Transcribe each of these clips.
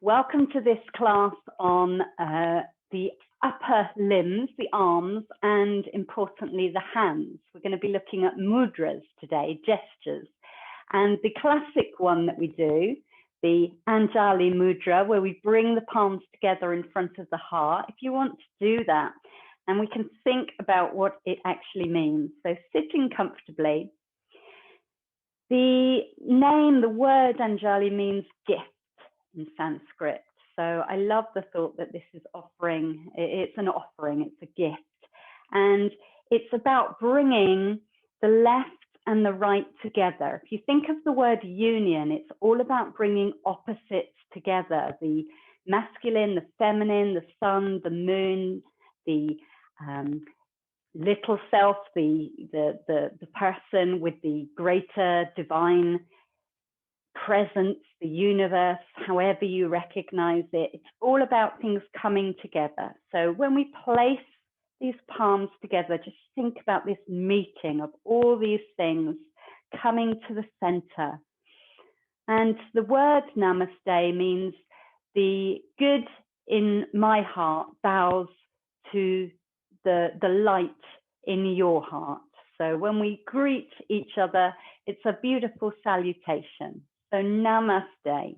Welcome to this class on the upper limbs, the arms, and importantly, the hands. We're going to be looking at mudras today, gestures. And the classic one that we do, the Anjali mudra, where we bring the palms together in front of the heart. If you want to do that, and we can think about what it actually means. So sitting comfortably. The name, the word Anjali means gift in Sanskrit. So I love the thought that this is offering, it's an offering, it's a gift. And it's about bringing the left and the right together. If you think of the word union, it's all about bringing opposites together, the masculine, the feminine, the sun, the moon, the little self, the person with the greater divine presence, the universe, however you recognize it. It's all about things coming together. So when we place these palms together, just think about this meeting of all these things coming to the center. And the word namaste means the good in my heart bows to the light in your heart. So when we greet each other, it's a beautiful salutation. So namaste.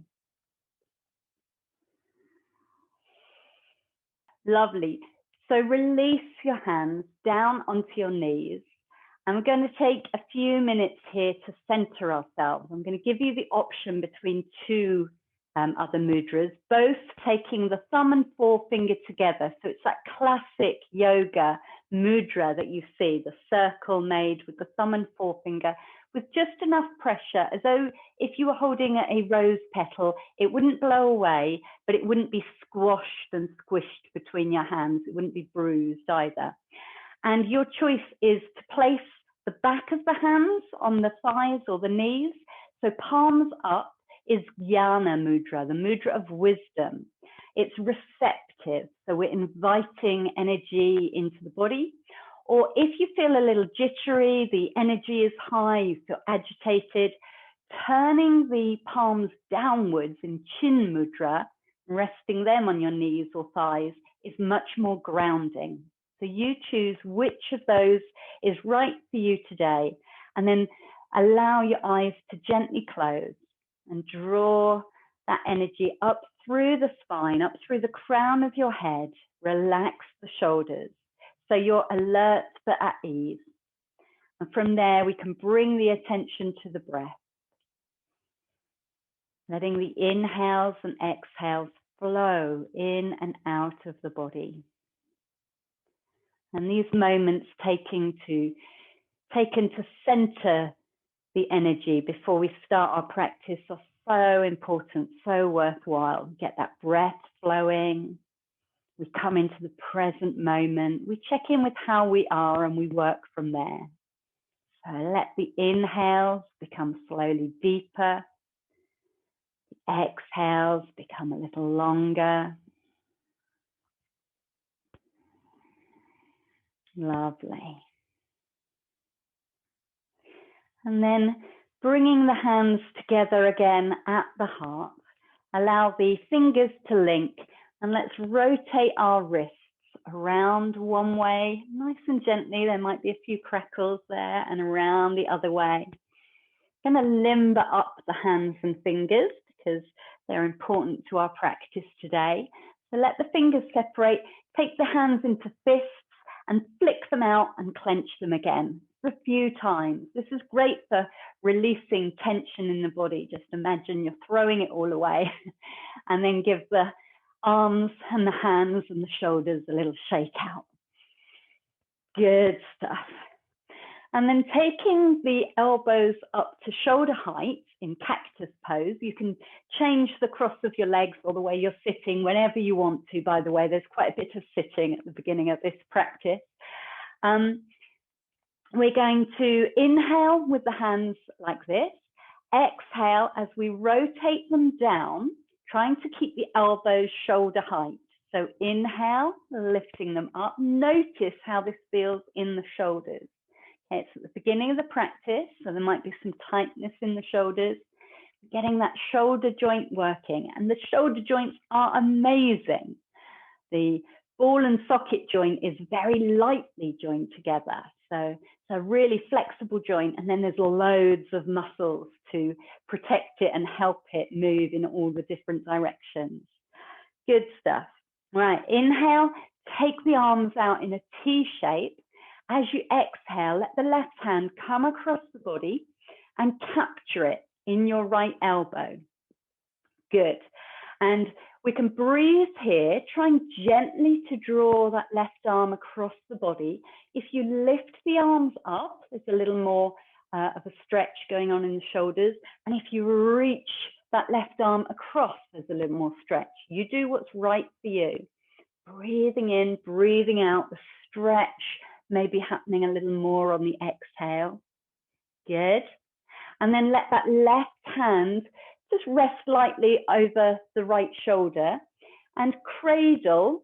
Lovely. So release your hands down onto your knees. And we're going to take a few minutes here to center ourselves. I'm going to give you the option between two other mudras, both taking the thumb and forefinger together. So it's that classic yoga mudra that you see, the circle made with the thumb and forefinger, with just enough pressure, as though if you were holding a rose petal, it wouldn't blow away, but it wouldn't be squashed and squished between your hands. It wouldn't be bruised either. And your choice is to place the back of the hands on the thighs or the knees. So palms up is jnana mudra, the mudra of wisdom. It's receptive, so we're inviting energy into the body. Or if you feel a little jittery, the energy is high, you feel agitated, turning the palms downwards in chin mudra, resting them on your knees or thighs, is much more grounding. So you choose which of those is right for you today, and then allow your eyes to gently close and draw that energy up through the spine, up through the crown of your head. Relax the shoulders so you're alert but at ease. And from there, we can bring the attention to the breath, letting the inhales and exhales flow in and out of the body. And these moments taken to center the energy before we start our practice are so important, so worthwhile. Get that breath flowing. We come into the present moment. We check in with how we are and we work from there. So let the inhales become slowly deeper. The exhales become a little longer. Lovely. And then bringing the hands together again at the heart, allow the fingers to link, and let's rotate our wrists around one way, nice and gently. There might be a few crackles there, and around the other way. I'm going to limber up the hands and fingers because they're important to our practice today. So let the fingers separate, take the hands into fists and flick them out and clench them again a few times. This is great for releasing tension in the body. Just imagine you're throwing it all away and then give the arms and the hands and the shoulders a little shake out. Good stuff. And then taking the elbows up to shoulder height in cactus pose, you can change the cross of your legs or the way you're sitting whenever you want to. By the way, there's quite a bit of sitting at the beginning of this practice. We're going to inhale with the hands like this, exhale as we rotate them down, trying to keep the elbows shoulder height. So inhale, lifting them up. Notice how this feels in the shoulders. Okay, it's at the beginning of the practice, so there might be some tightness in the shoulders. getting that shoulder joint working. And the shoulder joints are amazing. The ball and socket joint is very lightly joined together. So it's a really flexible joint. And then there's loads of muscles to protect it and help it move in all the different directions. Good stuff. Right, inhale, take the arms out in a T shape. As you exhale, let the left hand come across the body and capture it in your right elbow. Good. And we can breathe here, trying gently to draw that left arm across the body. If you lift the arms up, there's a little more of a stretch going on in the shoulders. And if you reach that left arm across, there's a little more stretch. You do what's right for you. Breathing in, breathing out, the stretch may be happening a little more on the exhale. Good. And then let that left hand just rest lightly over the right shoulder and cradle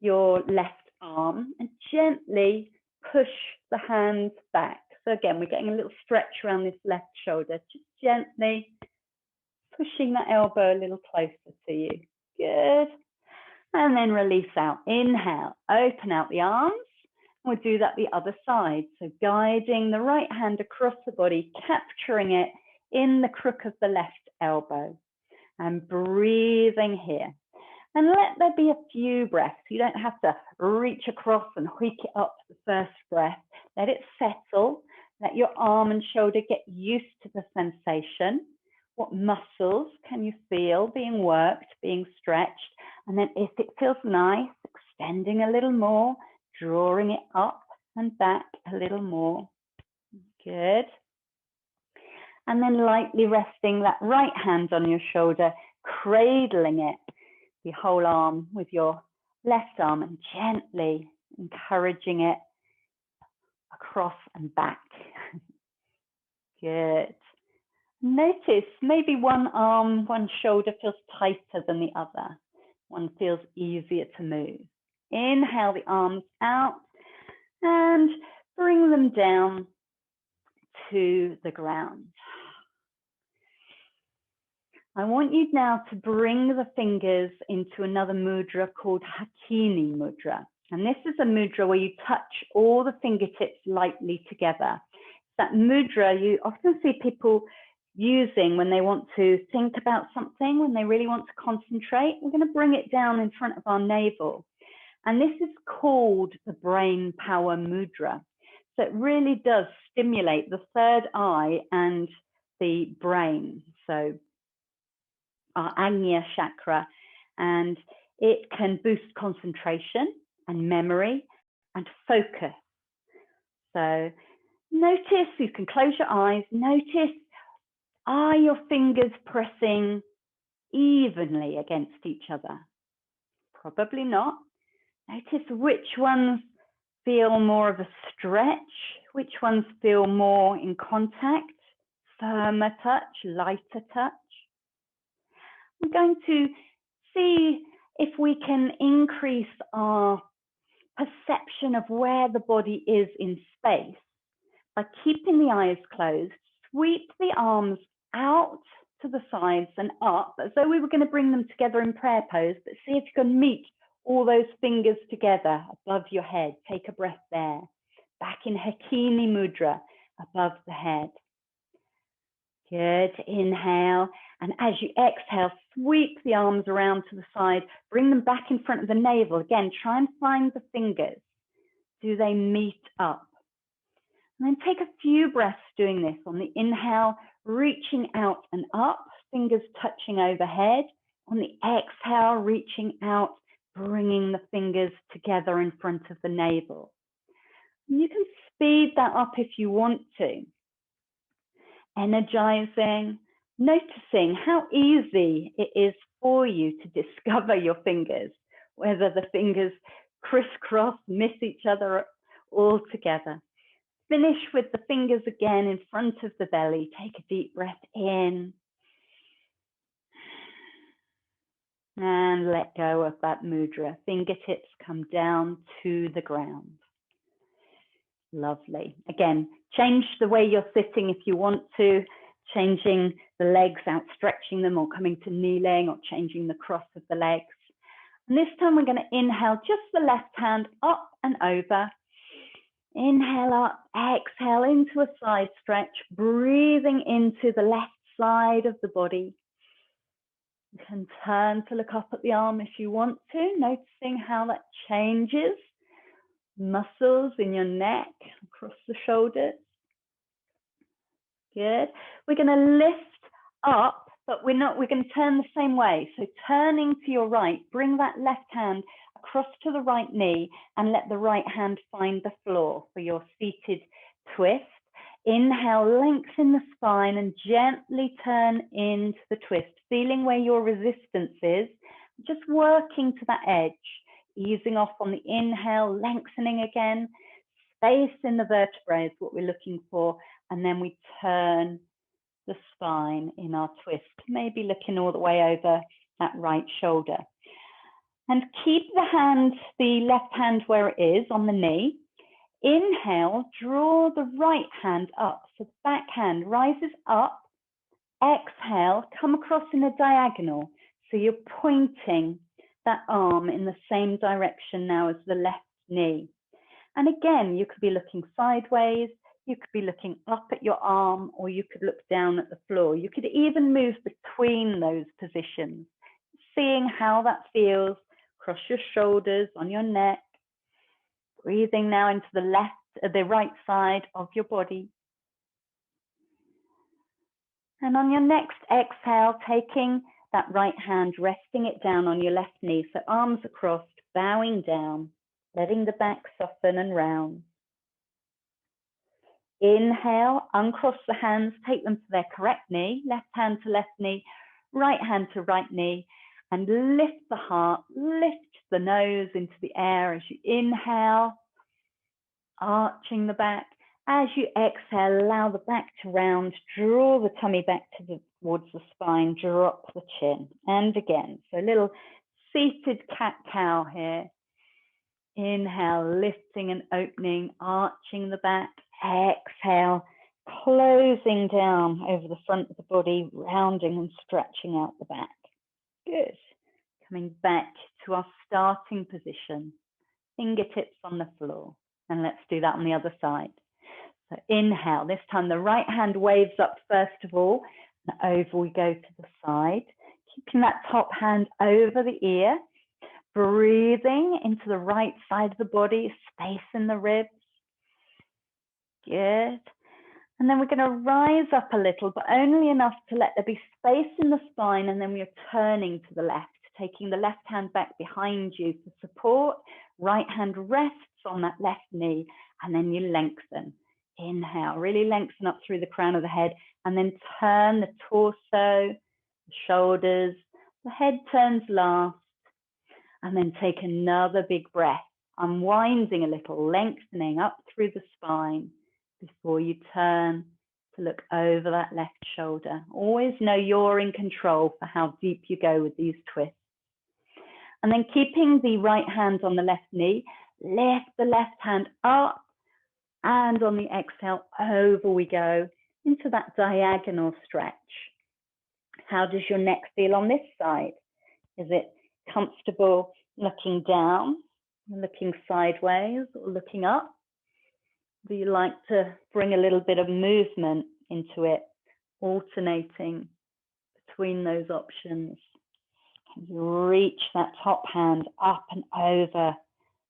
your left arm and gently push the hands back. So again, we're getting a little stretch around this left shoulder, just gently pushing that elbow a little closer to you. Good. And then release out. Inhale, open out the arms. We'll do that the other side. So guiding the right hand across the body, capturing it in the crook of the left elbow and breathing here. And let there be a few breaths. You don't have to reach across and hoik it up the first breath. Let it settle. Let your arm and shoulder get used to the sensation. What muscles can you feel being worked, being stretched? And then if it feels nice, extending a little more, drawing it up and back a little more. Good. And then lightly resting that right hand on your shoulder, cradling it, the whole arm with your left arm, and gently encouraging it across and back. Good. Notice maybe one arm, one shoulder feels tighter than the other. One feels easier to move. Inhale the arms out and bring them down to the ground. I want you now to bring the fingers into another mudra called Hakini mudra. And this is a mudra where you touch all the fingertips lightly together. That mudra you often see people using when they want to think about something, when they really want to concentrate. We're going to bring it down in front of our navel. And this is called the brain power mudra. So it really does stimulate the third eye and the brain. So our Agnya chakra, and it can boost concentration and memory and focus. So notice, you can close your eyes, notice, are your fingers pressing evenly against each other? Probably not. Notice which ones feel more of a stretch, which ones feel more in contact, firmer touch, lighter touch. We're going to see if we can increase our perception of where the body is in space by keeping the eyes closed. Sweep the arms out to the sides and up as though we were going to bring them together in prayer pose, but see if you can meet all those fingers together above your head. Take a breath there. Back in Hakini mudra, above the head. Good. Inhale. And as you exhale, sweep the arms around to the side. Bring them back in front of the navel. Again, try and find the fingers. Do they meet up? And then take a few breaths doing this. On the inhale, reaching out and up, fingers touching overhead. On the exhale, reaching out, bringing the fingers together in front of the navel. And you can speed that up if you want to. Energizing, noticing how easy it is for you to discover your fingers, whether the fingers crisscross, miss each other altogether. Finish with the fingers again in front of the belly. Take a deep breath in. And let go of that mudra. Fingertips come down to the ground. Lovely. Again, change the way you're sitting if you want to. changing the legs out, stretching them, or coming to kneeling, or changing the cross of the legs. And this time we're going to inhale just the left hand up and over. Inhale up, exhale into a side stretch, breathing into the left side of the body. You can turn to look up at the arm if you want to, noticing how that changes. Muscles in your neck, across the shoulders. Good. We're going to lift up, but we're going to turn the same way. So turning to your right, bring that left hand across to the right knee and let the right hand find the floor for your seated twist. Inhale, lengthen the spine and gently turn into the twist, feeling where your resistance is, just working to that edge, easing off on the inhale, lengthening again. Space in the vertebrae is what we're looking for, and then we turn the spine in our twist, maybe looking all the way over that right shoulder. And keep the left hand where it is on the knee. Inhale, draw the right hand up, so the back hand rises up. Exhale, come across in a diagonal, so you're pointing that arm in the same direction now as the left knee. And again, you could be looking sideways, you could be looking up at your arm, or you could look down at the floor. You could even move between those positions, seeing how that feels across your shoulders, on your neck. Breathing now into the right side of your body. And on your next exhale, taking that right hand, resting it down on your left knee. So arms across, bowing down, letting the back soften and round. Inhale, uncross the hands, take them to their correct knee, left hand to left knee, right hand to right knee, and lift the heart, lift the nose into the air as you inhale, arching the back. As you exhale, allow the back to round, draw the tummy back towards the spine, drop the chin. And again, so a little seated cat-cow here. Inhale, lifting and opening, arching the back. Exhale, closing down over the front of the body, rounding and stretching out the back. Good. Coming back to our starting position, fingertips on the floor. And let's do that on the other side. So inhale, this time the right hand waves up first of all, and over we go to the side, keeping that top hand over the ear, breathing into the right side of the body, space in the ribs. Good. And then we're going to rise up a little, but only enough to let there be space in the spine, and then we're turning to the left, taking the left hand back behind you for support. Right hand rests on that left knee, and then you lengthen. Inhale, really lengthen up through the crown of the head, and then turn the torso, the shoulders, the head turns last, and then take another big breath, unwinding a little, lengthening up through the spine before you turn to look over that left shoulder. Always know you're in control for how deep you go with these twists. And then keeping the right hand on the left knee, lift the left hand up, and on the exhale, over we go into that diagonal stretch. How does your neck feel on this side? Is it comfortable looking down, looking sideways, or looking up? Do you like to bring a little bit of movement into it, alternating between those options? You reach that top hand up and over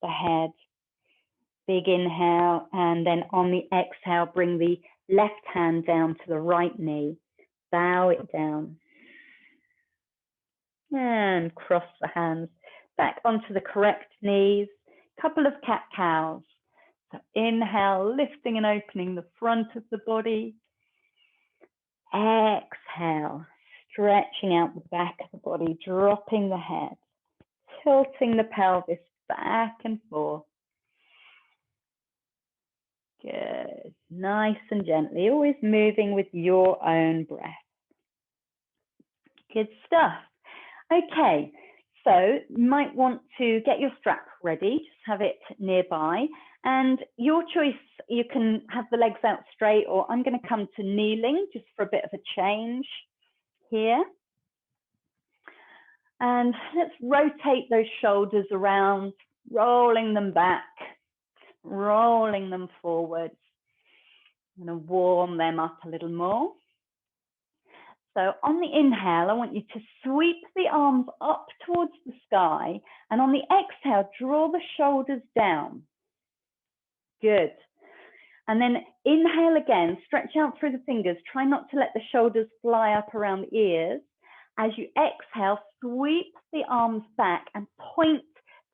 the head. Big inhale, and then on the exhale, bring the left hand down to the right knee. Bow it down. And cross the hands back onto the correct knees. Couple of cat-cows. So inhale, lifting and opening the front of the body. Exhale, stretching out the back of the body, dropping the head, tilting the pelvis back and forth. Good. Nice and gently, always moving with your own breath. Good stuff. Okay, so you might want to get your strap ready, just have it nearby, And your choice, you can have the legs out straight, or I'm going to come to kneeling just for a bit of a change here. And let's rotate those shoulders around, rolling them back, rolling them forwards. I'm going to warm them up a little more. So on the inhale, I want you to sweep the arms up towards the sky. And on the exhale, draw the shoulders down. Good. And then inhale again, stretch out through the fingers. Try not to let the shoulders fly up around the ears. As you exhale, sweep the arms back and point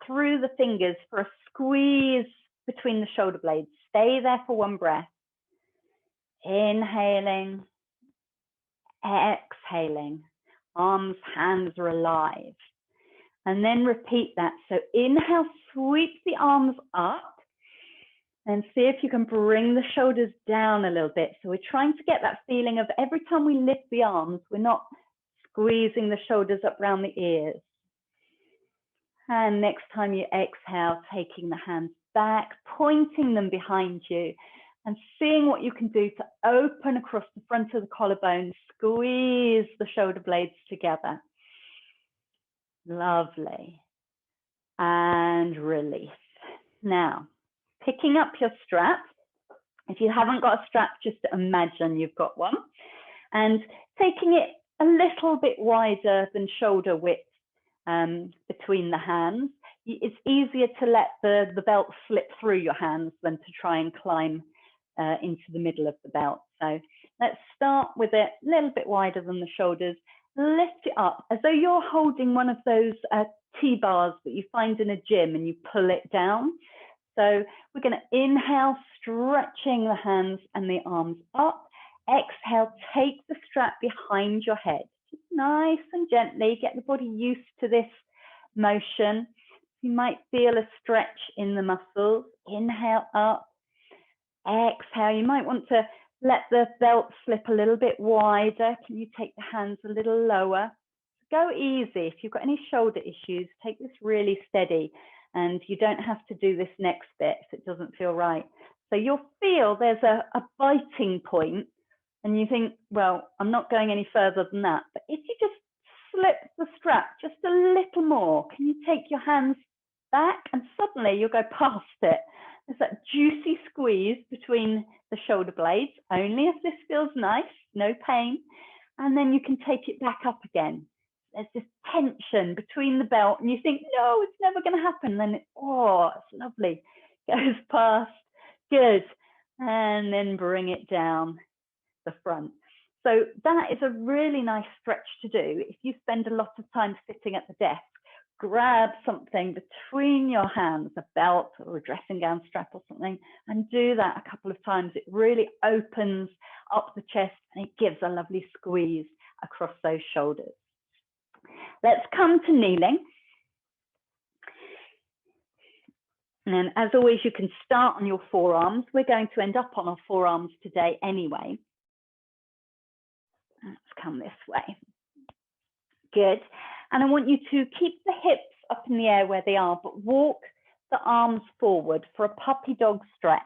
through the fingers for a squeeze between the shoulder blades. Stay there for one breath. Inhaling, exhaling. Arms, hands are alive. And then repeat that. So inhale, sweep the arms up. And see if you can bring the shoulders down a little bit. So we're trying to get that feeling of every time we lift the arms, we're not squeezing the shoulders up around the ears. And next time you exhale, taking the hands back, pointing them behind you, and seeing what you can do to open across the front of the collarbone, squeeze the shoulder blades together. Lovely. And release. Now, picking up your strap. If you haven't got a strap, just imagine you've got one. And taking it a little bit wider than shoulder width between the hands. It's easier to let the belt slip through your hands than to try and climb into the middle of the belt. So let's start with it a little bit wider than the shoulders. Lift it up as though you're holding one of those T-bars that you find in a gym and you pull it down. So we're going to inhale, stretching the hands and the arms up. Exhale, take the strap behind your head. Just nice and gently, get the body used to this motion. You might feel a stretch in the muscles. Inhale up. Exhale, you might want to let the belt slip a little bit wider. Can you take the hands a little lower? Go easy. If you've got any shoulder issues, take this really steady. And you don't have to do this next bit if it doesn't feel right. So you'll feel there's a biting point and you think, well, I'm not going any further than that. But if you just slip the strap just a little more, can you take your hands back and suddenly you'll go past it. There's that juicy squeeze between the shoulder blades, only if this feels nice, no pain. And then you can take it back up again. There's this tension between the belt and you think, no, it's never going to happen. Then, oh, it's lovely. Goes past. Good. And then bring it down the front. So that is a really nice stretch to do. If you spend a lot of time sitting at the desk, grab something between your hands, a belt or a dressing gown strap or something, and do that a couple of times. It really opens up the chest and it gives a lovely squeeze across those shoulders. Let's come to kneeling. And then, as always, you can start on your forearms. We're going to end up on our forearms today anyway. Let's come this way. Good. And I want you to keep the hips up in the air where they are, but walk the arms forward for a puppy dog stretch.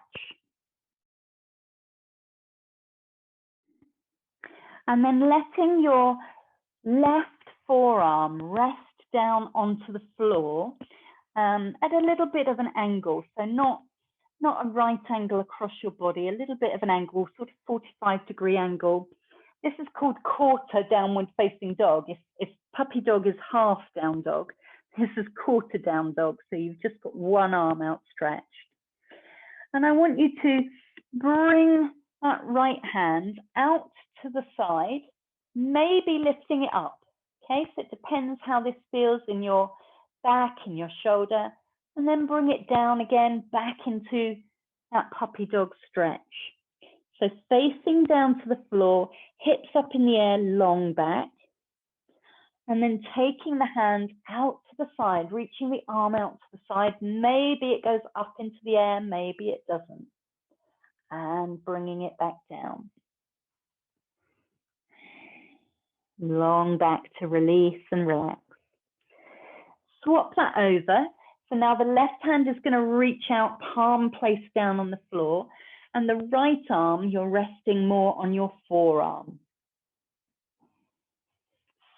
And then letting your left forearm rest down onto the floor at a little bit of an angle. So not a right angle across your body, a little bit of an angle, sort of 45-degree angle. This is called quarter downward facing dog. If puppy dog is half down dog, this is quarter down dog. So you've just got one arm outstretched. And I want you to bring that right hand out to the side, maybe lifting it up. Okay, so it depends how this feels in your back, in your shoulder, and then bring it down again, back into that puppy dog stretch. So facing down to the floor, hips up in the air, long back, and then taking the hand out to the side, reaching the arm out to the side. Maybe it goes up into the air, maybe it doesn't. And bringing it back down. Long back to release and relax. Swap that over. So now the left hand is going to reach out, palm placed down on the floor, and the right arm, you're resting more on your forearm.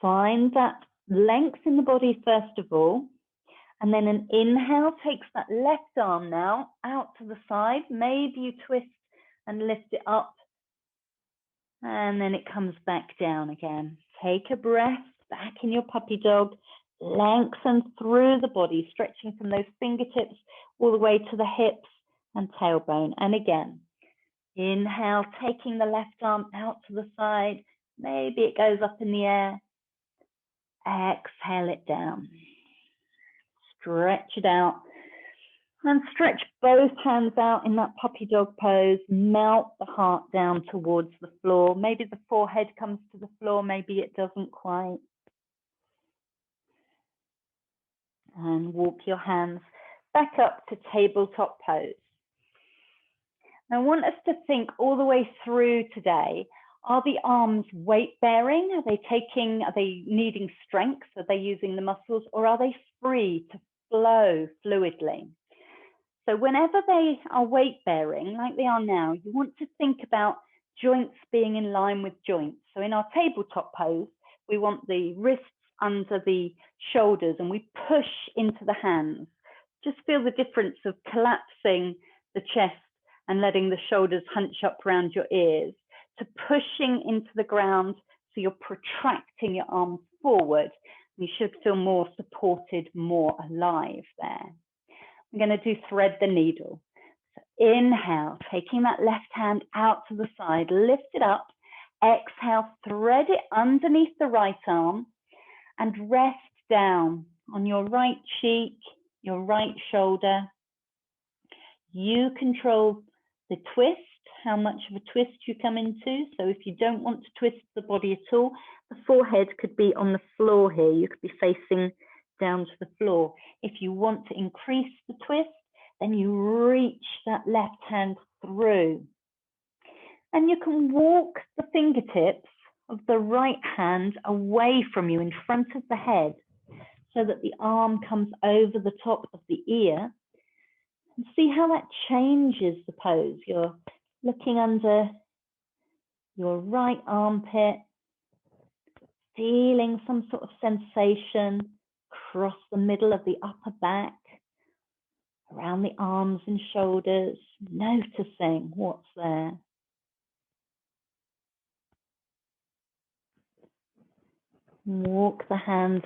Find that length in the body first of all, and then an inhale takes that left arm now out to the side. Maybe you twist and lift it up, and then it comes back down again. Take a breath back in your puppy dog. Lengthen through the body, stretching from those fingertips all the way to the hips and tailbone. And again, inhale, taking the left arm out to the side. Maybe it goes up in the air. Exhale it down. Stretch it out. And stretch both hands out in that puppy dog pose. Melt the heart down towards the floor. Maybe the forehead comes to the floor. Maybe it doesn't quite. And walk your hands back up to tabletop pose. Now, I want us to think all the way through today. Are the arms weight bearing? Are they needing strength? Are they using the muscles, or are they free to flow fluidly? So whenever they are weight bearing, like they are now, you want to think about joints being in line with joints. So in our tabletop pose, we want the wrists under the shoulders and we push into the hands. Just feel the difference of collapsing the chest and letting the shoulders hunch up around your ears, to pushing into the ground, so you're protracting your arms forward. You should feel more supported, more alive there. I'm going to do thread the needle. So inhale, taking that left hand out to the side, lift it up. Exhale, thread it underneath the right arm and rest down on your right cheek, your right shoulder. You control the twist, how much of a twist you come into. So if you don't want to twist the body at all, the forehead could be on the floor here. You could be facing down to the floor. If you want to increase the twist, then you reach that left hand through. And you can walk the fingertips of the right hand away from you in front of the head, so that the arm comes over the top of the ear. And see how that changes the pose. You're looking under your right armpit, feeling some sort of sensation across the middle of the upper back, around the arms and shoulders, noticing what's there. Walk the hand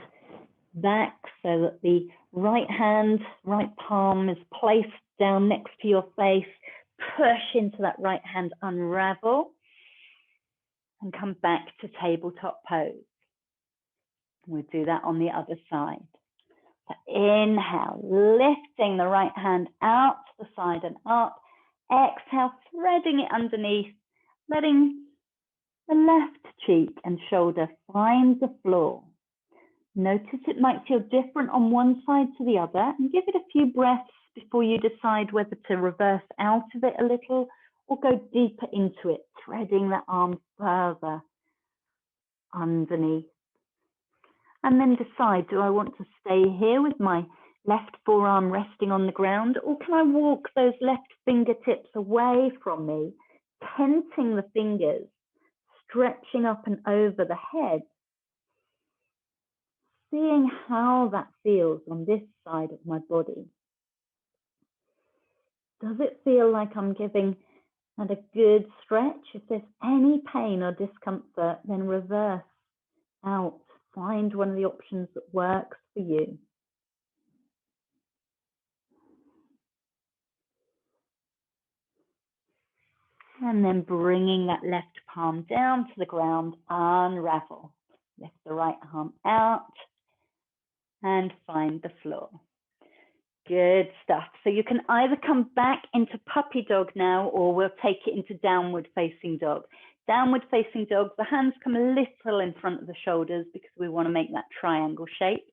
back so that the right hand, right palm is placed down next to your face. Push into that right hand, unravel, and come back to tabletop pose. We'll do that on the other side. So inhale, lifting the right hand out to the side and up. Exhale, threading it underneath, letting the left cheek and shoulder find the floor. Notice it might feel different on one side to the other, and give it a few breaths before you decide whether to reverse out of it a little or go deeper into it, threading the arm further underneath. And then decide, do I want to stay here with my left forearm resting on the ground, or can I walk those left fingertips away from me, tenting the fingers, stretching up and over the head, seeing how that feels on this side of my body. Does it feel like I'm giving it a good stretch? If there's any pain or discomfort, then reverse out. Find one of the options that works for you. And then bringing that left palm down to the ground, unravel. Lift the right arm out and find the floor. Good stuff. So you can either come back into puppy dog now, or we'll take it into downward facing dog. Downward facing dog, the hands come a little in front of the shoulders because we want to make that triangle shape.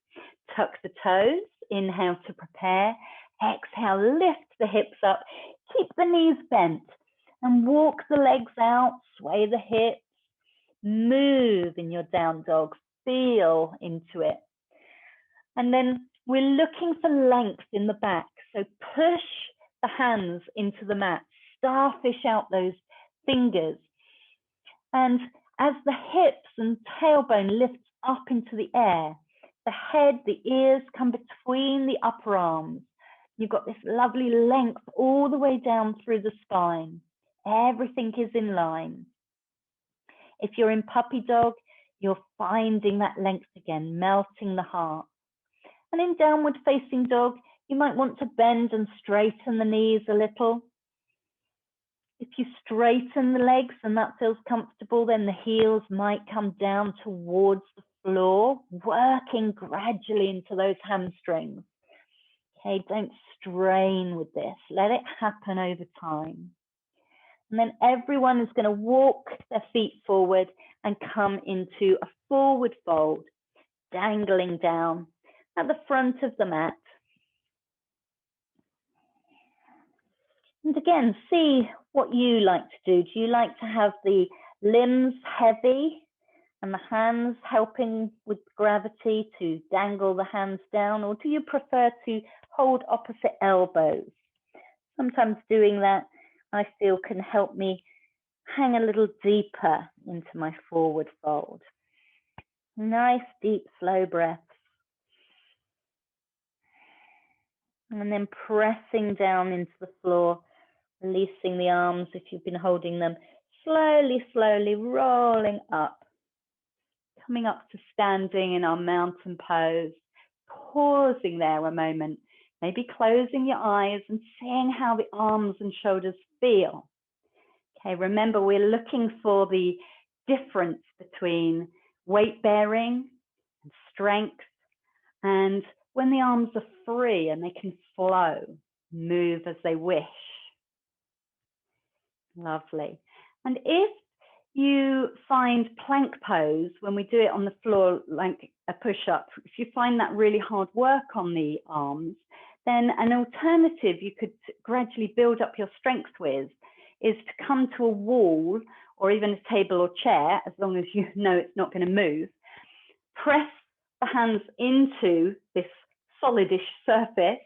Tuck the toes, inhale to prepare. Exhale, lift the hips up, keep the knees bent and walk the legs out, sway the hips, move in your down dog, feel into it. And then We're looking for length in the back. So push the hands into the mat, starfish out those fingers. And as the hips and tailbone lifts up into the air, the head, the ears come between the upper arms. You've got this lovely length all the way down through the spine. Everything is in line. If you're in puppy dog, you're finding that length again, melting the heart. And in downward facing dog, you might want to bend and straighten the knees a little. If you straighten the legs and that feels comfortable, then the heels might come down towards the floor, working gradually into those hamstrings. Okay, don't strain with this. Let it happen over time. And then everyone is going to walk their feet forward and come into a forward fold, dangling down at the front of the mat. And again, see what you like to do. Do you like to have the limbs heavy and the hands helping with gravity to dangle the hands down, or do you prefer to hold opposite elbows? Sometimes doing that, I feel, can help me hang a little deeper into my forward fold. Nice, deep, slow breaths. And then pressing down into the floor, releasing the arms if you've been holding them, slowly, slowly rolling up, coming up to standing in our mountain pose, pausing there a moment, maybe closing your eyes and seeing how the arms and shoulders feel. Okay, remember, we're looking for the difference between weight bearing and strength, and when the arms are free and they can flow, move as they wish. Lovely. And if you find plank pose, when we do it on the floor like a push-up, if you find that really hard work on the arms, then an alternative you could gradually build up your strength with is to come to a wall or even a table or chair, as long as you know it's not going to move. Press the hands into this solidish surface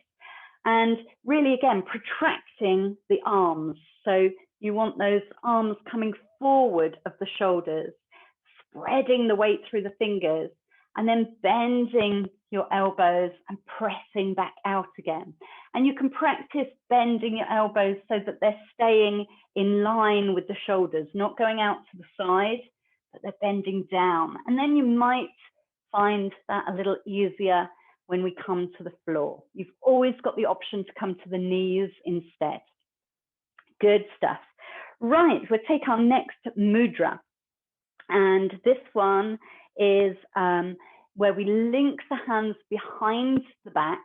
and really, again, protracting the arms. So you want those arms coming forward of the shoulders, spreading the weight through the fingers, and then bending your elbows and pressing back out again. And you can practice bending your elbows so that they're staying in line with the shoulders, not going out to the side, but they're bending down. And then you might find that a little easier when we come to the floor. You've always got the option to come to the knees instead. Good stuff. Right, we'll take our next mudra. And this one is where we link the hands behind the back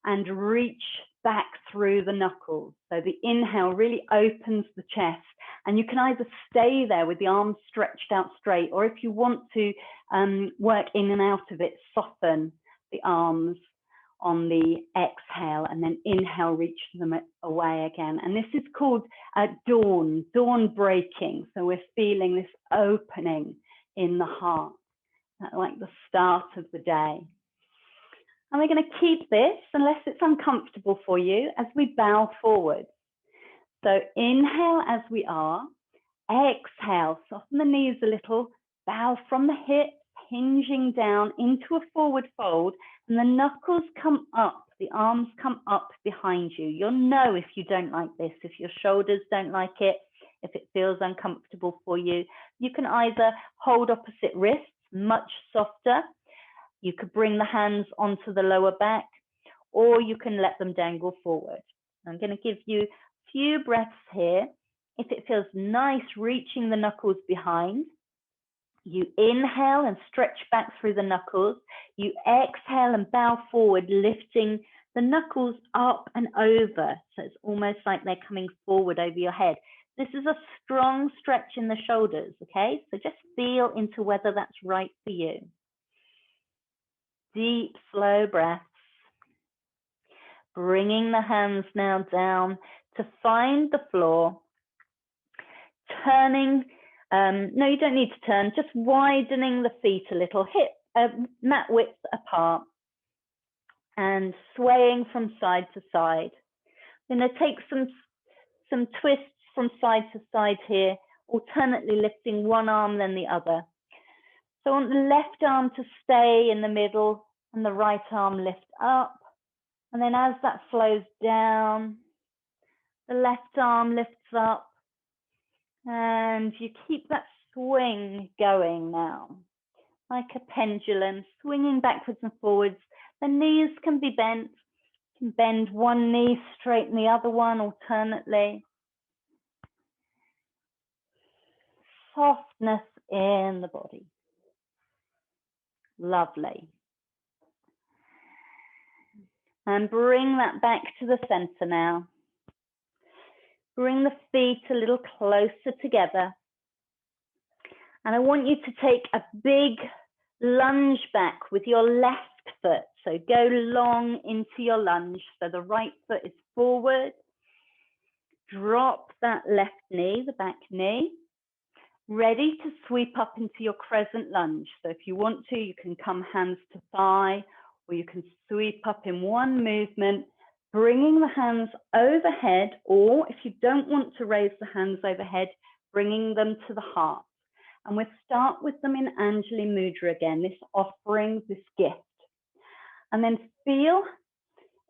and reach back through the knuckles. So the inhale really opens the chest, and you can either stay there with the arms stretched out straight, or if you want to work in and out of it, soften the arms on the exhale, and then inhale, reach them away again. And this is called dawn breaking. So we're feeling this opening in the heart, like the start of the day. And we're going to keep this, unless it's uncomfortable for you, as we bow forward. So inhale as we are, exhale, soften the knees a little, bow from the hips, hinging down into a forward fold, and the knuckles come up, the arms come up behind you. You'll know if you don't like this, if your shoulders don't like it, if it feels uncomfortable for you. You can either hold opposite wrists, much softer. You could bring the hands onto the lower back, or you can let them dangle forward. I'm going to give you a few breaths here. If it feels nice, reaching the knuckles behind, you inhale and stretch back through the knuckles. You exhale and bow forward, lifting the knuckles up and over. So it's almost like they're coming forward over your head. This is a strong stretch in the shoulders, okay? So just feel into whether that's right for you. Deep, slow breaths. Bringing the hands now down to find the floor. Turning, no, you don't need to turn, just widening the feet a little, hip, mat width apart. and swaying from side to side. I'm going to take some twists from side to side here, alternately lifting one arm then the other. So I want the left arm to stay in the middle and the right arm lift up. And then as that flows down, the left arm lifts up and you keep that swing going now, like a pendulum, swinging backwards and forwards. The knees can be bent. You can bend one knee, straighten the other one alternately. Softness in the body. Lovely. And bring that back to the center now. Bring the feet a little closer together. And I want you to take a big lunge back with your left foot. So go long into your lunge. So the right foot is forward. Drop that left knee, the back knee. Ready to sweep up into your crescent lunge. So if you want to, you can come hands to thigh, or you can sweep up in one movement, bringing the hands overhead, or if you don't want to raise the hands overhead, bringing them to the heart. And we'll start with them in Anjali Mudra again, this offering, this gift. And then feel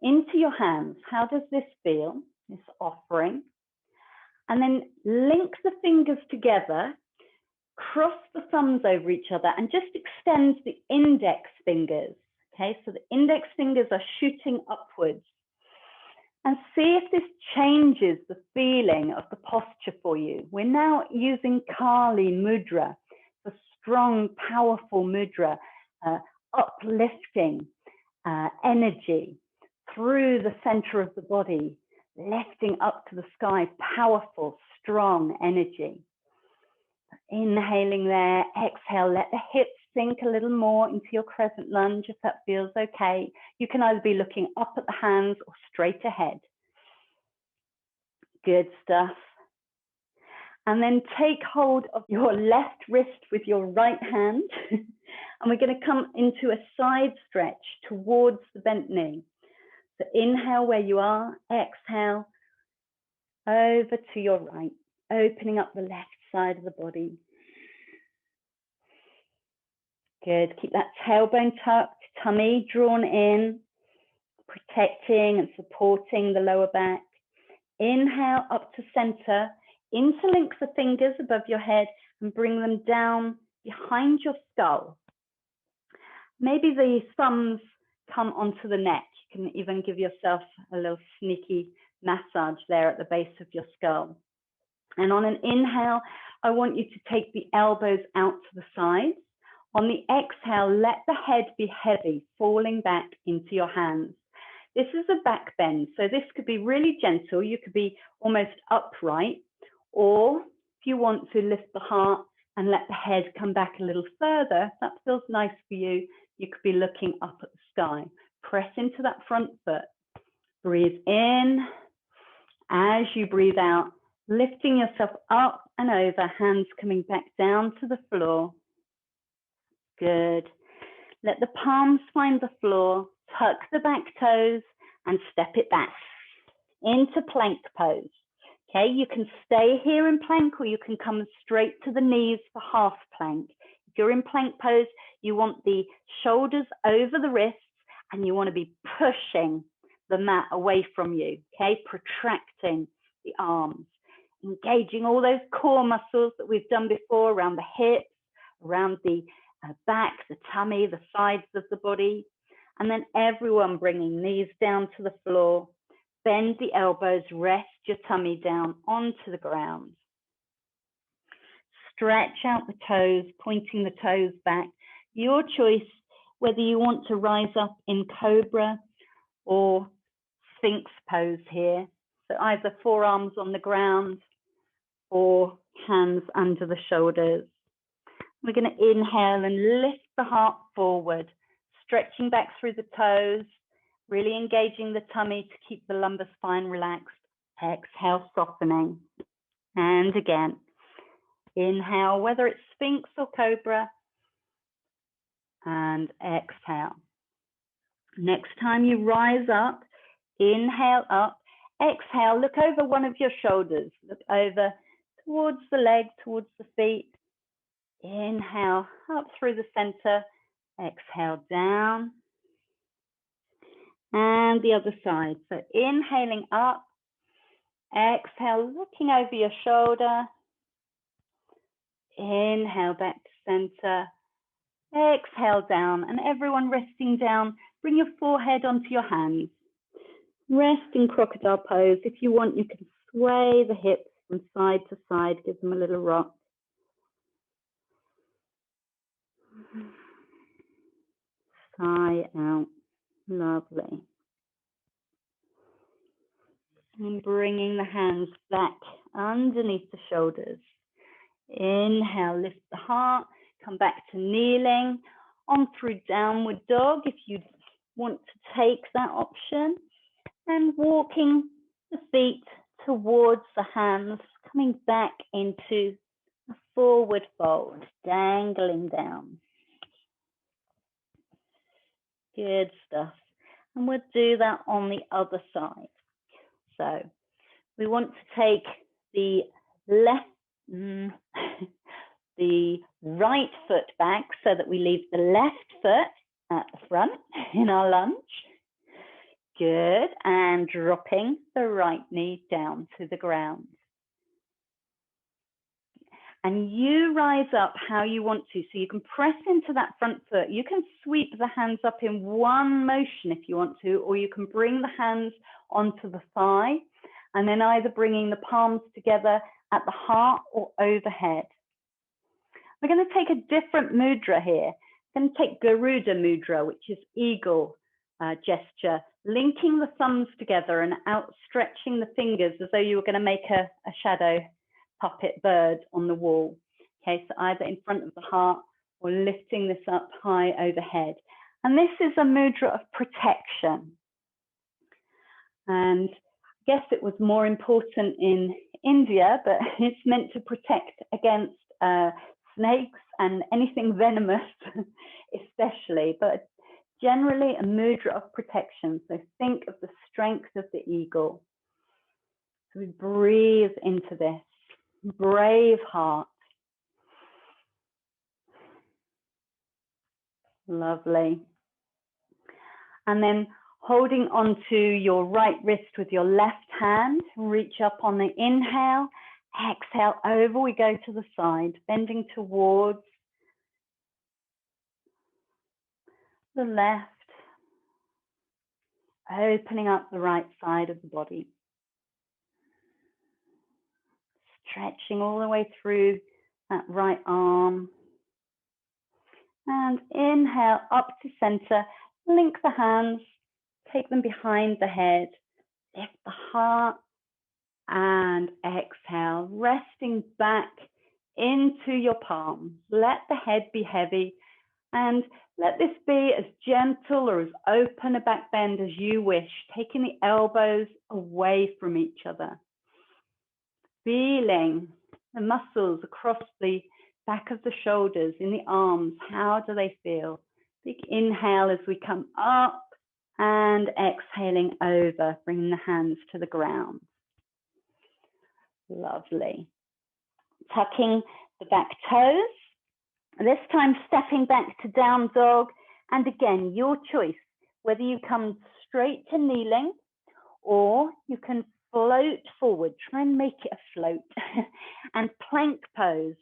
into your hands. How does this feel, this offering? And then link the fingers together, cross the thumbs over each other, and just extend the index fingers. Okay, so the index fingers are shooting upwards. And see if this changes the feeling of the posture for you. We're now using Kali Mudra, the strong, powerful mudra, uplifting energy through the center of the body, lifting up to the sky, powerful, strong energy. Inhaling there, exhale, let the hips sink a little more into your crescent lunge if that feels okay. You can either be looking up at the hands or straight ahead. Good stuff. And then take hold of your left wrist with your right hand. And we're going to come into a side stretch towards the bent knee. So inhale where you are, exhale over to your right, opening up the left side of the body. Good, keep that tailbone tucked, tummy drawn in, protecting and supporting the lower back. Inhale up to center, interlink the fingers above your head and bring them down behind your skull. Maybe the thumbs come onto the neck. You can even give yourself a little sneaky massage there at the base of your skull. And on an inhale, I want you to take the elbows out to the sides. On the exhale, let the head be heavy, falling back into your hands. This is a back bend, so this could be really gentle. You could be almost upright, or if you want to lift the heart and let the head come back a little further, if that feels nice for you, you could be looking up at the sky. Press into that front foot. Breathe in. As you breathe out, lifting yourself up and over, hands coming back down to the floor. Good. Let the palms find the floor, tuck the back toes and step it back into plank pose. Okay, you can stay here in plank or you can come straight to the knees for half plank. If you're in plank pose, you want the shoulders over the wrists and you want to be pushing the mat away from you, okay, protracting the arms, engaging all those core muscles that we've done before around the hips, around the back, the tummy, the sides of the body. And then everyone bringing knees down to the floor. Bend the elbows, rest your tummy down onto the ground. Stretch out the toes, pointing the toes back. Your choice whether you want to rise up in cobra or sphinx pose here. So either forearms on the ground or hands under the shoulders. We're going to inhale and lift the heart forward, stretching back through the toes, really engaging the tummy to keep the lumbar spine relaxed. Exhale, softening. And again, inhale, whether it's sphinx or cobra, and exhale. Next time you rise up, inhale up, exhale, look over one of your shoulders, look over towards the leg, towards the feet. Inhale up through the center, exhale down. And the other side. So inhaling up, exhale, looking over your shoulder. Inhale back to center. Exhale down, and everyone resting down. Bring your forehead onto your hands. Rest in crocodile pose. If you want, you can sway the hips from side to side. Give them a little rock. Sigh out. Lovely. And bringing the hands back underneath the shoulders. Inhale, lift the heart. Come back to kneeling. On through downward dog if you want to take that option. And walking the feet towards the hands, coming back into a forward fold, dangling down. Good stuff. And we'll do that on the other side. So we want to take the right foot back so that we leave the left foot at the front in our lunge. Good, and dropping the right knee down to the ground. And you rise up how you want to. So you can press into that front foot. You can sweep the hands up in one motion if you want to, or you can bring the hands onto the thigh, and then either bringing the palms together at the heart or overhead. We're going to take a different mudra here. We're going to take Garuda mudra, which is eagle gesture, linking the thumbs together and outstretching the fingers as though you were going to make a shadow puppet bird on the wall. Okay, so either in front of the heart or lifting this up high overhead. And this is a mudra of protection. And I guess it was more important in India, but it's meant to protect against snakes and anything venomous, especially, but generally a mudra of protection. So think of the strength of the eagle. So we breathe into this. Brave heart. Lovely. And then holding onto your right wrist with your left hand, reach up on the inhale, exhale over, we go to the side, bending towards the left, opening up the right side of the body. Stretching all the way through that right arm. And inhale up to center, link the hands, take them behind the head, lift the heart, and exhale, resting back into your palms. Let the head be heavy, and let this be as gentle or as open a back bend as you wish, taking the elbows away from each other. Feeling the muscles across the back of the shoulders, in the arms, how do they feel? Big inhale as we come up and exhaling over, bringing the hands to the ground. Lovely. Tucking the back toes, this time stepping back to down dog, and again, your choice, whether you come straight to kneeling or you can float forward, try and make it a float, and plank pose,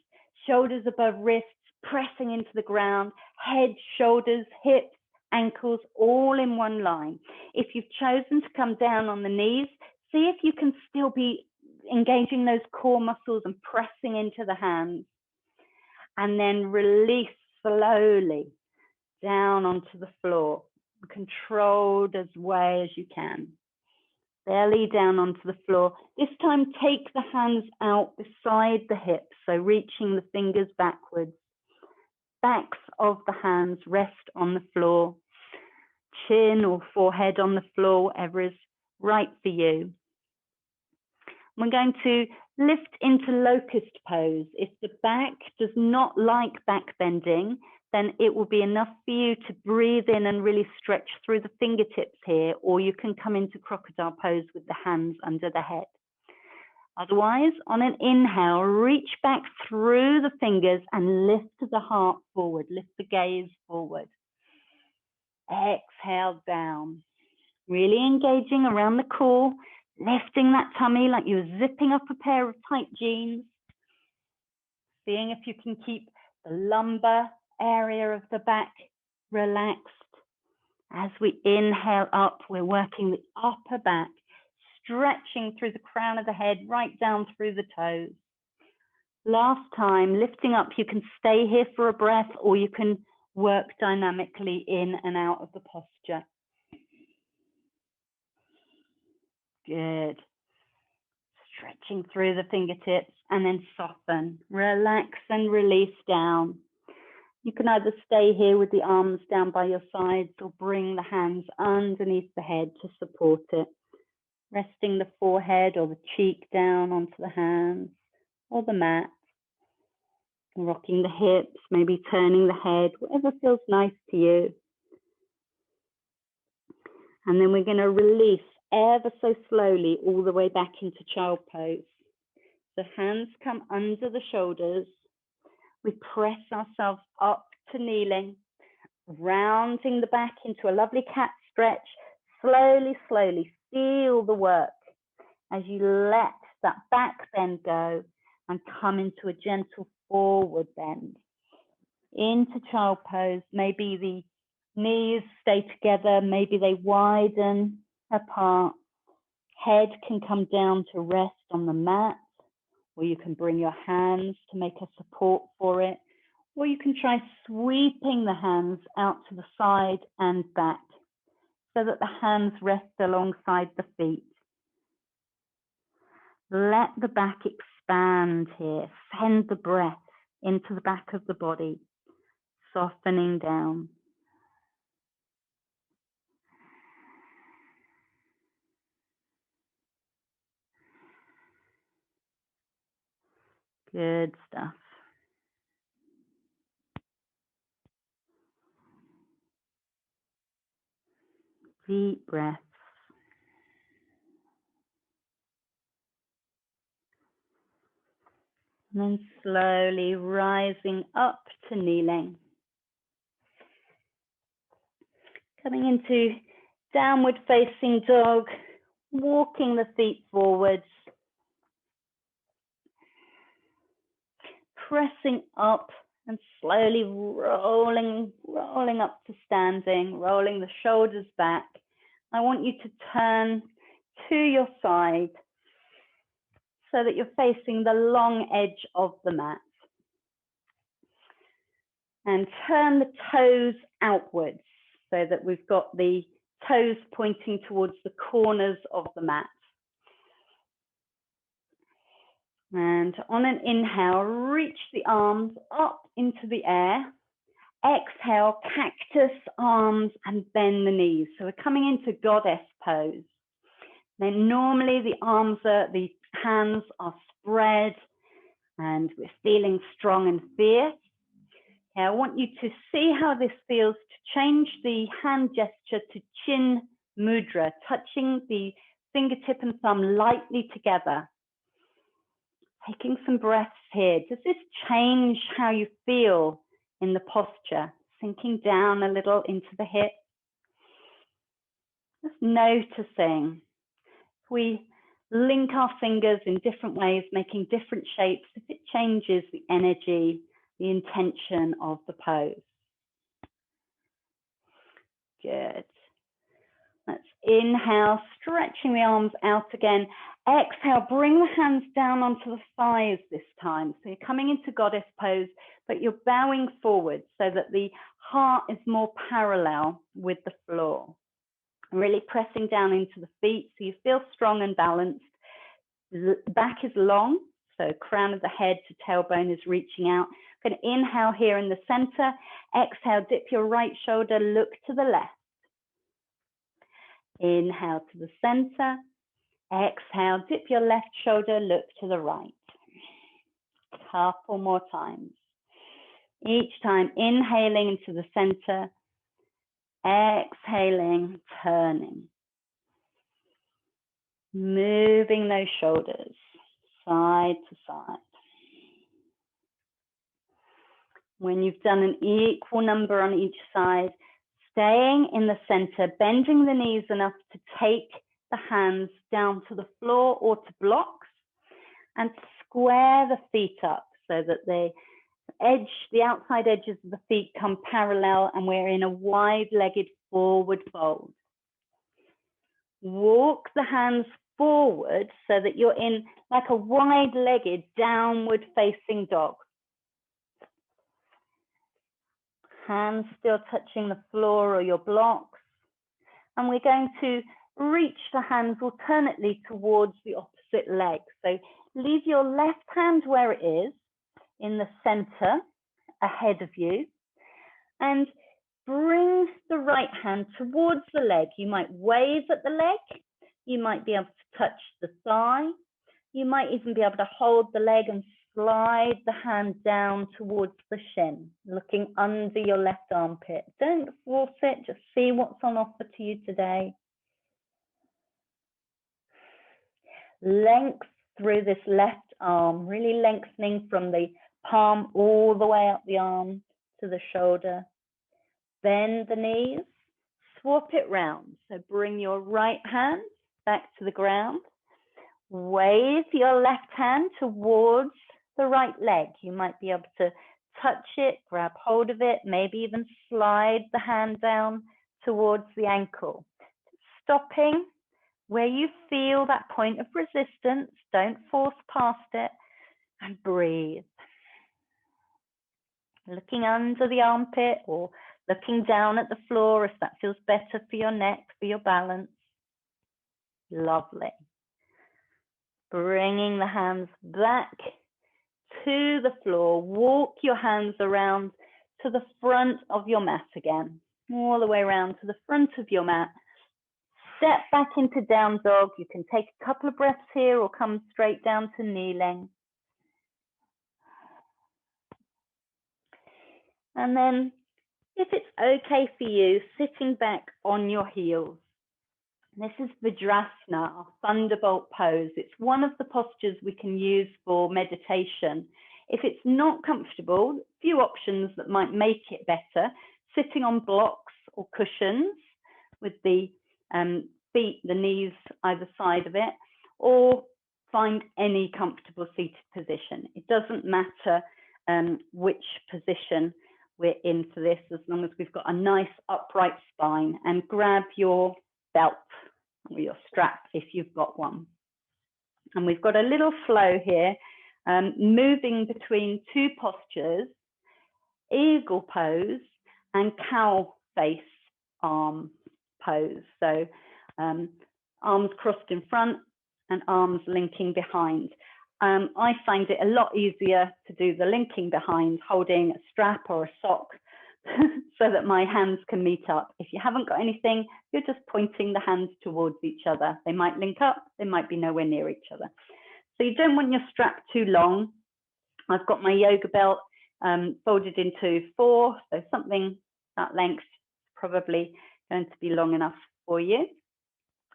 shoulders above wrists, pressing into the ground, head, shoulders, hips, ankles, all in one line. If you've chosen to come down on the knees, see if you can still be engaging those core muscles and pressing into the hands. And then release slowly down onto the floor, controlled as way as you can. Belly down onto the floor. This time, take the hands out beside the hips, so reaching the fingers backwards. Backs of the hands rest on the floor. Chin or forehead on the floor, whatever is right for you. We're going to lift into locust pose. If the back does not like back bending, then it will be enough for you to breathe in and really stretch through the fingertips here, or you can come into crocodile pose with the hands under the head. Otherwise, on an inhale, reach back through the fingers and lift the heart forward, lift the gaze forward. Exhale down, really engaging around the core, lifting that tummy like you're zipping up a pair of tight jeans. Seeing if you can keep the lumbar area of the back relaxed. As we inhale up, we're working the upper back, stretching through the crown of the head, right down through the toes. Last time, lifting up, you can stay here for a breath, or you can work dynamically in and out of the posture. Good. Stretching through the fingertips and then soften, relax and release down. You can either stay here with the arms down by your sides or bring the hands underneath the head to support it. Resting the forehead or the cheek down onto the hands or the mat. Rocking the hips, maybe turning the head, whatever feels nice to you. And then we're going to release ever so slowly all the way back into child pose. So hands come under the shoulders. We press ourselves up to kneeling, rounding the back into a lovely cat stretch. Slowly, slowly feel the work as you let that back bend go and come into a gentle forward bend. Into child pose, maybe the knees stay together, maybe they widen apart. Head can come down to rest on the mat, or you can bring your hands to make a support for it, or you can try sweeping the hands out to the side and back so that the hands rest alongside the feet. Let the back expand here. Send the breath into the back of the body, softening down. Good stuff. Deep breaths. And then slowly rising up to kneeling. Coming into downward facing dog, walking the feet forwards. Pressing up and slowly rolling up to standing, rolling the shoulders back. I want you to turn to your side so that you're facing the long edge of the mat. And turn the toes outwards so that we've got the toes pointing towards the corners of the mat. And on an inhale, reach the arms up into the air. Exhale, cactus arms and bend the knees. So we're coming into goddess pose. Then normally the hands are spread and we're feeling strong and fierce. Okay, I want you to see how this feels to change the hand gesture to chin mudra, touching the fingertip and thumb lightly together. Taking some breaths here. Does this change how you feel in the posture? Sinking down a little into the hip. Just noticing. If we link our fingers in different ways, making different shapes, if it changes the energy, the intention of the pose. Good. Let's inhale, stretching the arms out again. Exhale, bring the hands down onto the thighs this time. So you're coming into goddess pose, but you're bowing forward so that the heart is more parallel with the floor. Really pressing down into the feet so you feel strong and balanced. The back is long, so crown of the head to tailbone is reaching out. Going to inhale here in the center. Exhale, dip your right shoulder, look to the left. Inhale to the center. Exhale, dip your left shoulder, look to the right. Couple more times. Each time, inhaling into the center, exhaling, turning. Moving those shoulders side to side. When you've done an equal number on each side, staying in the center, bending the knees enough to take the hands down to the floor or to blocks, and square the feet up so that the outside edges of the feet come parallel, and we're in a wide-legged forward fold. Walk the hands forward so that you're in like a wide-legged downward facing dog. Hands still touching the floor or your blocks. And we're going to reach the hands alternately towards the opposite leg. So leave your left hand where it is, in the center, ahead of you, and bring the right hand towards the leg. You might wave at the leg. You might be able to touch the thigh. You might even be able to hold the leg and slide the hand down towards the shin, looking under your left armpit. Don't force it, just see what's on offer to you today. Length through this left arm, really lengthening from the palm all the way up the arm to the shoulder. Bend the knees, swap it round. So bring your right hand back to the ground. Wave your left hand towards the right leg. You might be able to touch it, grab hold of it, maybe even slide the hand down towards the ankle. Stopping where you feel that point of resistance. Don't force past it, and breathe. Looking under the armpit or looking down at the floor if that feels better for your neck, for your balance. Lovely. Bringing the hands back to the floor. Walk your hands around to the front of your mat again, all the way around to the front of your mat. Step back into down dog. You can take a couple of breaths here or come straight down to kneeling. And then, if it's okay for you, sitting back on your heels. This is Vajrasana, our thunderbolt pose. It's one of the postures we can use for meditation. If it's not comfortable, a few options that might make it better. Sitting on blocks or cushions with the feet, the knees either side of it, or find any comfortable seated position. It doesn't matter which position we're in for this, as long as we've got a nice upright spine. And grab your belt or your strap if you've got one. And we've got a little flow here, moving between two postures, eagle pose and cow face arm pose. So arms crossed in front and arms linking behind. I find it a lot easier to do the linking behind, holding a strap or a sock so that my hands can meet up. If you haven't got anything, you're just pointing the hands towards each other. They might link up, they might be nowhere near each other. So you don't want your strap too long. I've got my yoga belt folded into 4, so something that length is probably going to be long enough for you.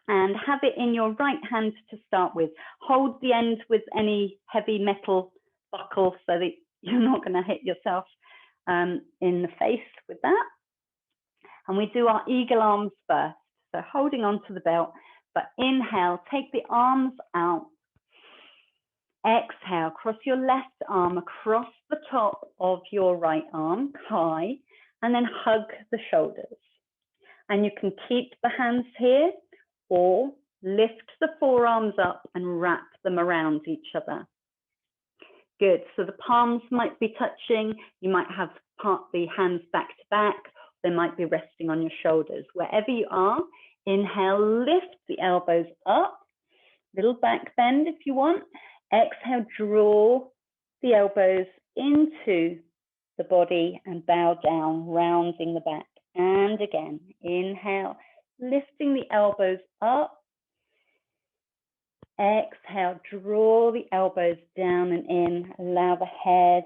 And have it in your right hand to start with. Hold the end with any heavy metal buckle so that you're not going to hit yourself in the face with that. And we do our eagle arms first. So holding onto the belt, but inhale, take the arms out. Exhale, cross your left arm across the top of your right arm, high, and then hug the shoulders. And you can keep the hands here, or lift the forearms up and wrap them around each other. Good, so the palms might be touching, you might have the hands back to back, they might be resting on your shoulders. Wherever you are, inhale, lift the elbows up, little back bend if you want. Exhale, draw the elbows into the body and bow down, rounding the back. And again, inhale, lifting the elbows up. Exhale, draw the elbows down and in. Allow the head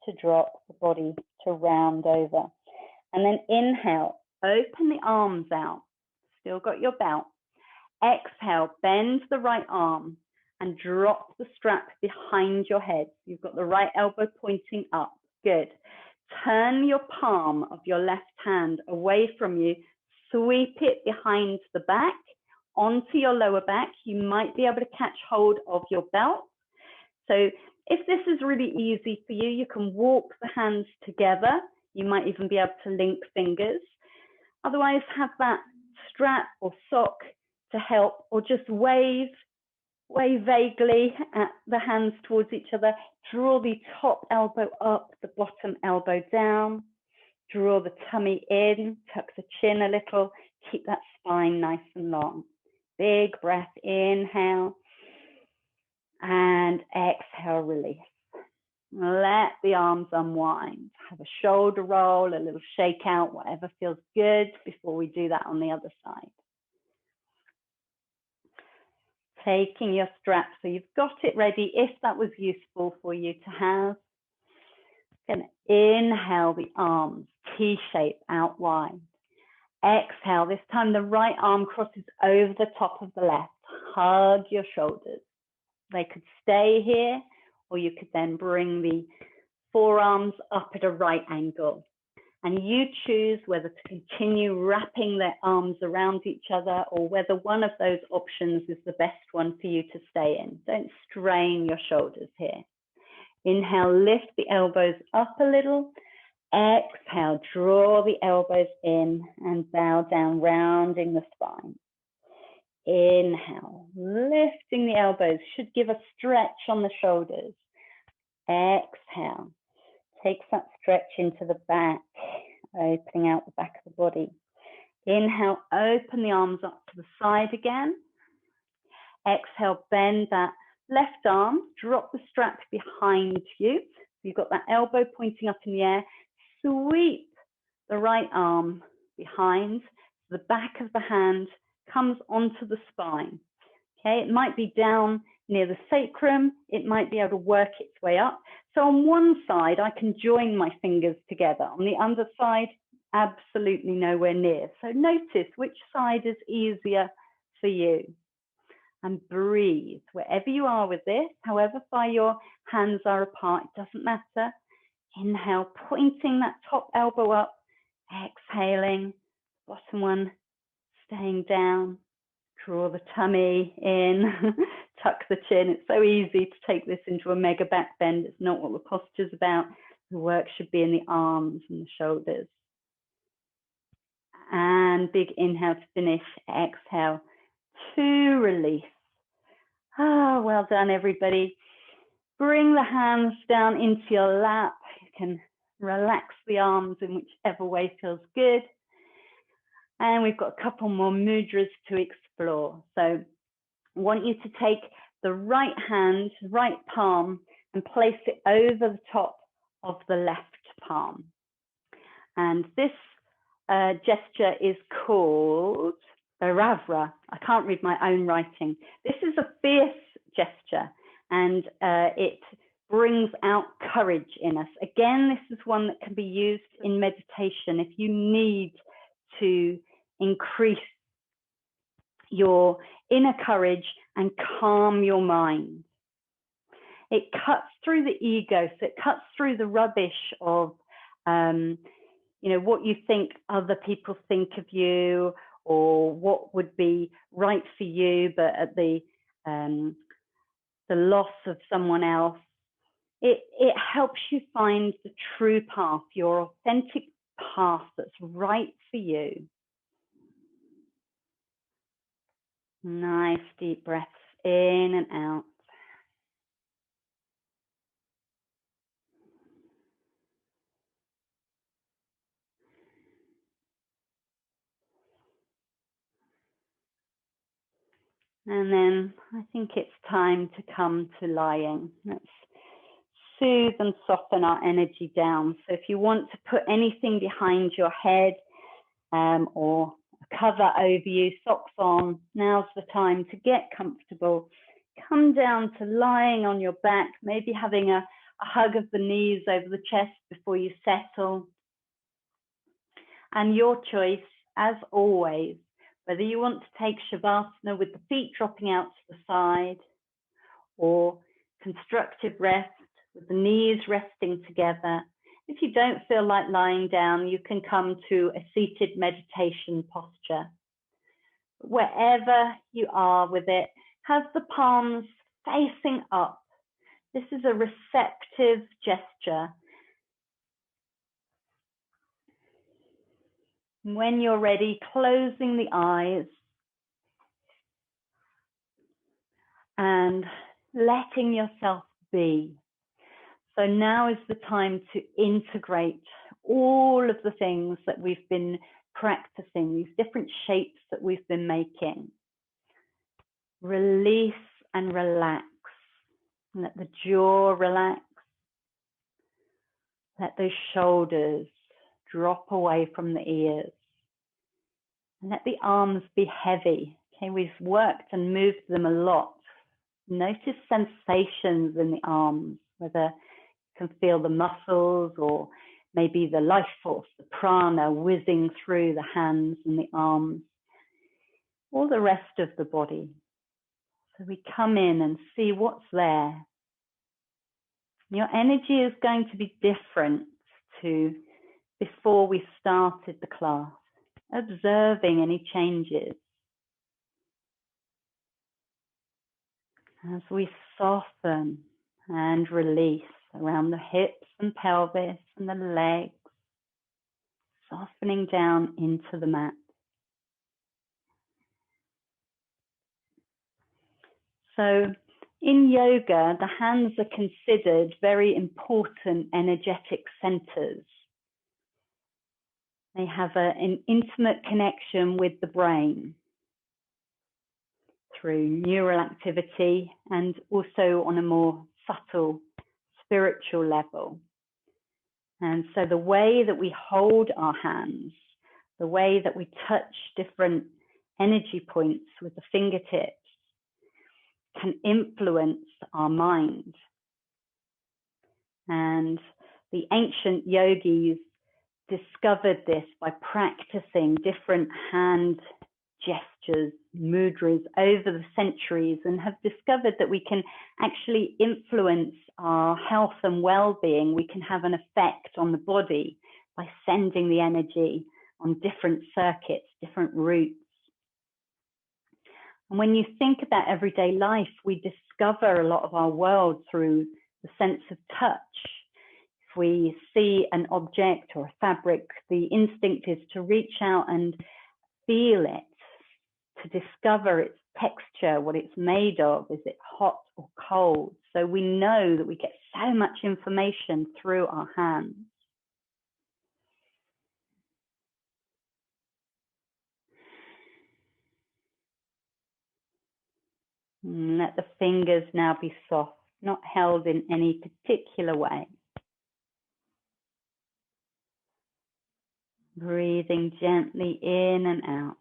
to drop, the body to round over. And then inhale, open the arms out. Still got your belt. Exhale, bend the right arm and drop the strap behind your head. You've got the right elbow pointing up. Good. Turn your palm of your left hand away from you. Sweep it behind the back onto your lower back. You might be able to catch hold of your belt. So if this is really easy for you, you can walk the hands together. You might even be able to link fingers. Otherwise, have that strap or sock to help, or just wave vaguely at the hands towards each other. Draw the top elbow up, the bottom elbow down. Draw the tummy in, tuck the chin a little, keep that spine nice and long. Big breath, inhale, and exhale, release. Let the arms unwind. Have a shoulder roll, a little shake out, whatever feels good before we do that on the other side. Taking your strap, so you've got it ready if that was useful for you to have. Then inhale the arms, T-shape out wide. Exhale, this time the right arm crosses over the top of the left. Hug your shoulders. They could stay here, or you could then bring the forearms up at a right angle. And you choose whether to continue wrapping their arms around each other, or whether one of those options is the best one for you to stay in. Don't strain your shoulders here. Inhale, lift the elbows up a little. Exhale, draw the elbows in and bow down, rounding the spine. Inhale, lifting the elbows should give a stretch on the shoulders. Exhale, takes that stretch into the back, opening out the back of the body. Inhale, open the arms up to the side again. Exhale, bend that left arm, drop the strap behind you. You've got that elbow pointing up in the air. Sweep the right arm behind. The back of the hand comes onto the spine. Okay, it might be down near the sacrum. It might be able to work its way up. So on one side, I can join my fingers together. On the other side, absolutely nowhere near. So notice which side is easier for you. And breathe wherever you are with this, however far your hands are apart, it doesn't matter. Inhale, pointing that top elbow up, exhaling, bottom one staying down. Draw the tummy in, tuck the chin. It's so easy to take this into a mega back bend. It's not what the posture's about. The work should be in the arms and the shoulders. And big inhale to finish, exhale to release. Ah, well done, everybody. Bring the hands down into your lap. You can relax the arms in whichever way feels good. And we've got a couple more mudras to explore. So I want you to take the right hand, right palm, and place it over the top of the left palm. And this gesture is called Bhairava. I can't read my own writing. This is a fierce gesture, and it brings out courage in us. Again, this is one that can be used in meditation if you need to increase your inner courage and calm your mind. It cuts through the ego, so it cuts through the rubbish of what you think other people think of you, or what would be right for you, but at the loss of someone else. It helps you find the true path, your authentic path that's right for you. Nice deep breaths in and out. And then I think it's time to come to lying. Let's soothe and soften our energy down. So if you want to put anything behind your head or a cover over you, socks on, now's the time to get comfortable. Come down to lying on your back, maybe having a a hug of the knees over the chest before you settle. And your choice, as always, whether you want to take Shavasana with the feet dropping out to the side, or constructive rest with the knees resting together. If you don't feel like lying down, you can come to a seated meditation posture. Wherever you are with it, have the palms facing up. This is a receptive gesture. When you're ready, closing the eyes and letting yourself be. So now is the time to integrate all of the things that we've been practicing, these different shapes that we've been making. Release and relax. Let the jaw relax. Let those shoulders drop away from the ears. And let the arms be heavy. Okay, we've worked and moved them a lot. Notice sensations in the arms, whether you can feel the muscles or maybe the life force, the prana whizzing through the hands and the arms, or the rest of the body. So we come in and see what's there. Your energy is going to be different to before we started the class, observing any changes. As we soften and release around the hips and pelvis and the legs, softening down into the mat. So in yoga, the hands are considered very important energetic centers. They have an intimate connection with the brain through neural activity and also on a more subtle spiritual level. And so the way that we hold our hands, the way that we touch different energy points with the fingertips can influence our mind. And the ancient yogis discovered this by practicing different hand gestures, mudras over the centuries, and have discovered that we can actually influence our health and well-being. We can have an effect on the body by sending the energy on different circuits, different routes. And when you think about everyday life, we discover a lot of our world through the sense of touch. If we see an object or a fabric, the instinct is to reach out and feel it, to discover its texture, what it's made of. Is it hot or cold? So we know that we get so much information through our hands. And let the fingers now be soft, not held in any particular way. Breathing gently in and out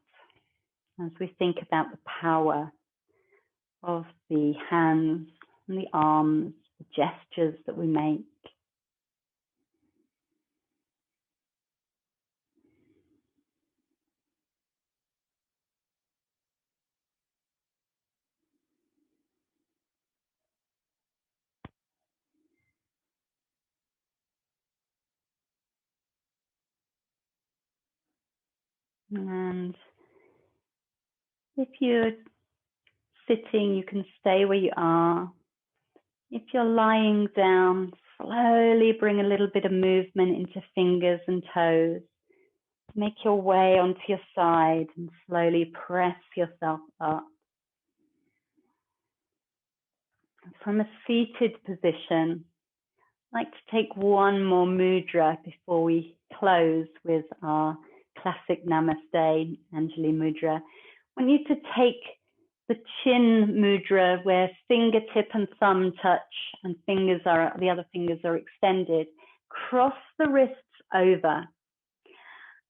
as we think about the power of the hands and the arms, the gestures that we make. And if you're sitting, you can stay where you are. If you're lying down, slowly bring a little bit of movement into fingers and toes. Make your way onto your side and slowly press yourself up. From a seated position, I'd like to take one more mudra before we close with our classic Namaste Anjali mudra. I want you to take the chin mudra where fingertip and thumb touch and the other fingers are extended. Cross the wrists over.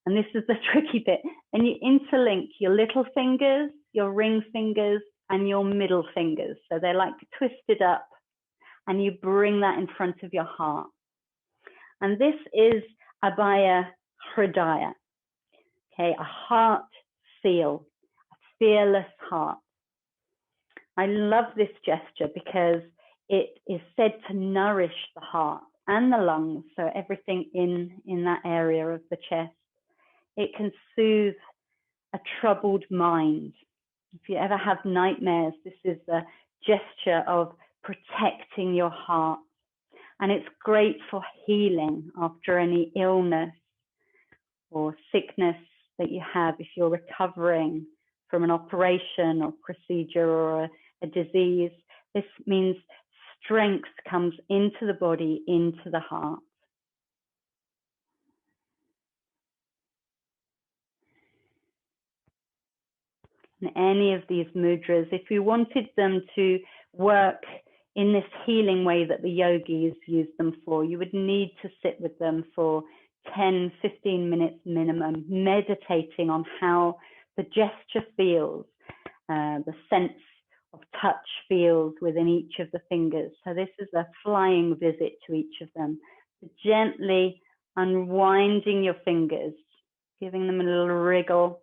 And this is the tricky bit. And you interlink your little fingers, your ring fingers, and your middle fingers. So they're like twisted up. and you bring that in front of your heart. And this is Abhaya Hridaya, okay, a heart seal, a fearless heart. I love this gesture because it is said to nourish the heart and the lungs, so everything in that area of the chest. It can soothe a troubled mind. If you ever have nightmares, this is the gesture of protecting your heart. And it's great for healing after any illness or sickness that you have, if you're recovering from an operation or procedure or a disease. This means strength comes into the body, into the heart. And any of these mudras, if you wanted them to work in this healing way that the yogis use them for, you would need to sit with them for 10, 15 minutes minimum, meditating on how the gesture feels, the sense of touch feels within each of the fingers. So this is a flying visit to each of them. Gently unwinding your fingers, giving them a little wriggle,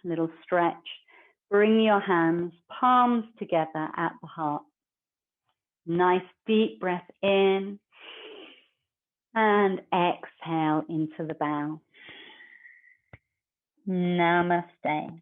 a little stretch. Bring your hands, palms together at the heart. Nice deep breath in and exhale into the bow. Namaste.